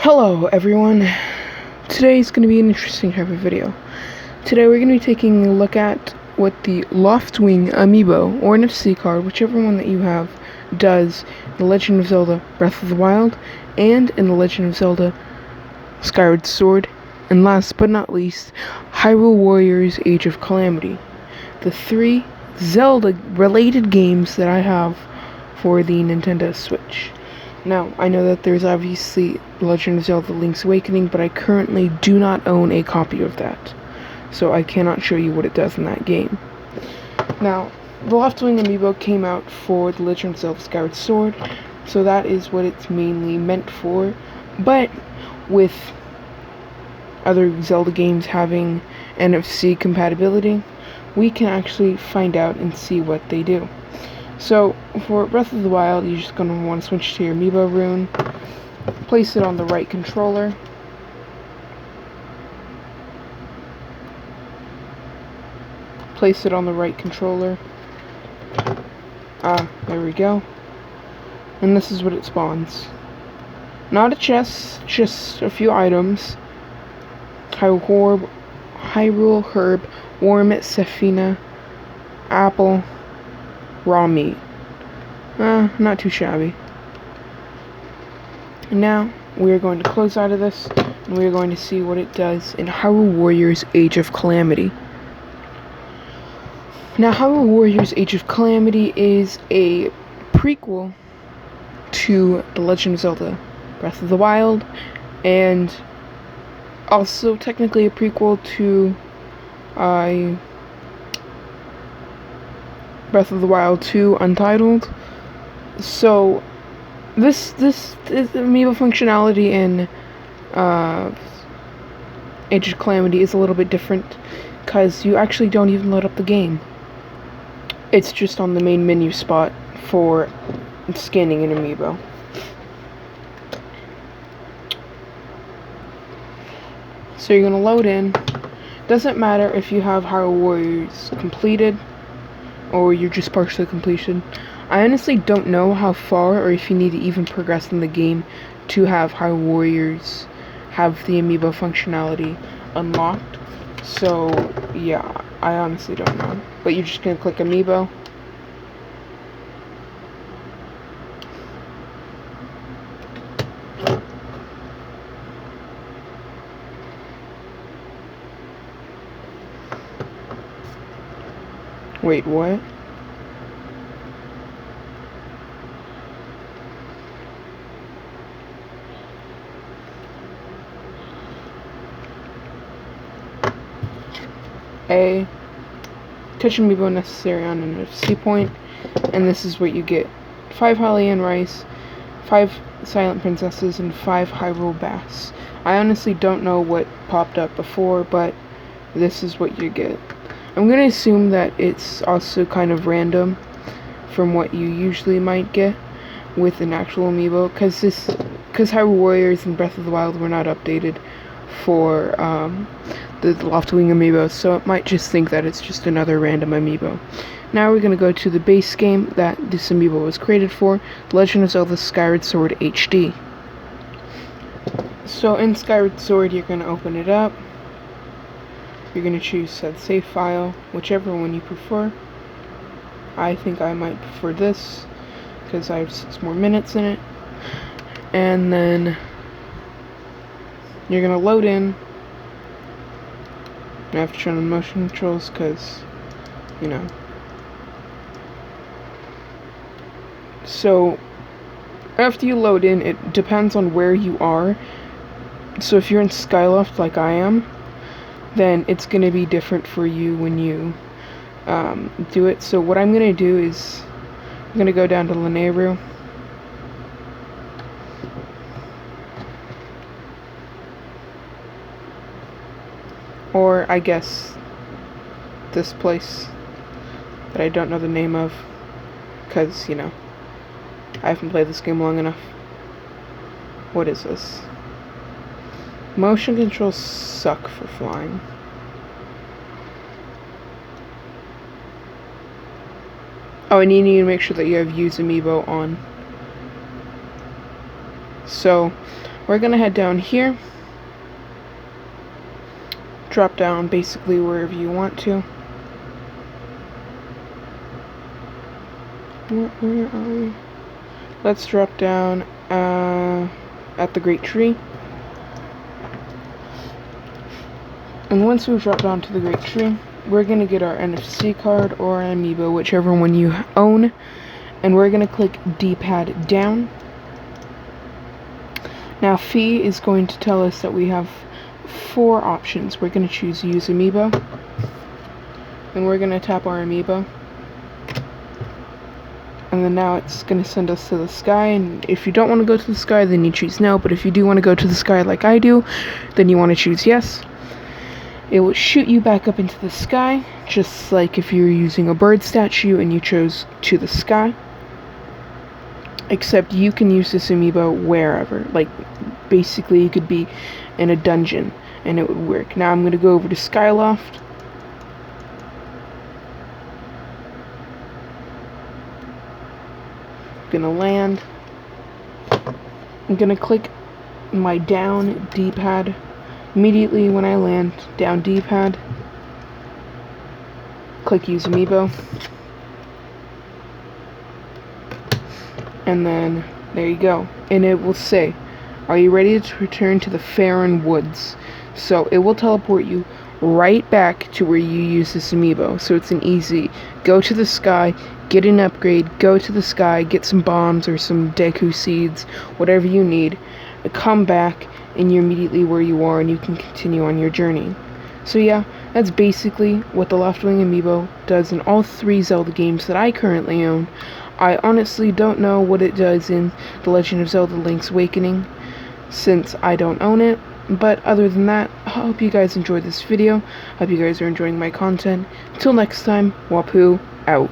Hello everyone, today's going to be an interesting type of video. Today we're going to be taking a look at what the Loftwing AMIIBO or NFC card, whichever one that you have, does in The Legend of Zelda Breath of the Wild and in The Legend of Zelda Skyward Sword, and last but not least, Hyrule Warriors Age of Calamity. The three Zelda related games that I have for the Nintendo Switch. Now, I know that there's obviously Legend of Zelda Link's Awakening, but I currently do not own a copy of that, so I cannot show you what it does in that game. Now, the Loftwing AMIIBO came out for The Legend of Zelda Skyward Sword, so that is what it's mainly meant for, but with other Zelda games having NFC compatibility, we can actually find out and see what they do. So, for Breath of the Wild, you're just going to want to switch to your AMIIBO rune, place it on the right controller, there we go, and this is what it spawns. Not a chest, just a few items. Hyrule herb, worm, Sefina, apple, raw meat. Not too shabby. And now, we are going to close out of this, and we are going to see what it does in Hyrule Warriors Age of Calamity. Now, Hyrule Warriors Age of Calamity is a prequel to The Legend of Zelda Breath of the Wild, and also technically a prequel to Breath of the Wild 2 Untitled. So this AMIIBO functionality in Age of Calamity is a little bit different, because you actually don't even load up the game. It's just on the main menu spot for scanning an AMIIBO. So you're gonna load in. Doesn't matter if you have Hyrule Warriors completed or you're just partially completed. I honestly don't know how far, or if you need to even progress in the game to have Hyrule Warriors have the AMIIBO functionality unlocked. So yeah, I honestly don't know. But you're just gonna click AMIIBO. Wait, what? Touch AMIIBO necessary on an NFC point, and this is what you get: 5 Hylian rice, 5 silent princesses, and 5 Hyrule bass. I honestly don't know what popped up before, but this is what you get. I'm gonna assume that it's also kind of random from what you usually might get with an actual AMIIBO, because Hyrule Warriors and Breath of the Wild were not updated for the Loftwing AMIIBO, so it might just think that it's just another random AMIIBO. Now we're gonna go to the base game that this AMIIBO was created for, The Legend of Zelda Skyward Sword HD. So in Skyward Sword, you're gonna open it up. You're going to choose set save file, whichever one you prefer. I think I might prefer this, because I have 6 more minutes in it. And then you're going to load in. I have to turn on motion controls, because, you know. So after you load in, it depends on where you are. So if you're in Skyloft like I am, then it's going to be different for you when you do it. So what I'm going to do is I'm going to go down to Lanayru, or I guess this place that I don't know the name of, because, you know, I haven't played this game long enough. What is this? Motion controls suck for flying. Oh, and you need to make sure that you have Use AMIIBO on. So, we're gonna head down here. Drop down basically wherever you want to. Where are we? Let's drop down at the Great Tree. And once we drop down to the Great Tree, we're going to get our NFC card or AMIIBO, whichever one you own. And we're going to click D-pad down. Now Fee is going to tell us that we have 4 options. We're going to choose use AMIIBO. And we're going to tap our AMIIBO. And then now it's going to send us to the sky, and if you don't want to go to the sky, then you choose no, but if you do want to go to the sky like I do, then you want to choose yes. It will shoot you back up into the sky, just like if you're using a bird statue and you chose to the sky. Except you can use this AMIIBO wherever, like basically you could be in a dungeon and it would work. Now I'm going to go over to Skyloft. Gonna land. I'm gonna click my down D-pad immediately when I land. Down D-pad. Click use AMIIBO. And then there you go. And it will say, are you ready to return to the Faron Woods? So it will teleport you right back to where you use this AMIIBO. So it's an easy go to the sky, get an upgrade, go to the sky, get some bombs or some Deku seeds, whatever you need, come back, and you're immediately where you are and you can continue on your journey. So yeah, that's basically what the Loftwing AMIIBO does in all 3 Zelda games that I currently own. I honestly don't know what it does in The Legend of Zelda Link's Awakening, since I don't own it. But other than that, I hope you guys enjoyed this video. Hope you guys are enjoying my content. Until next time, Wapuu out.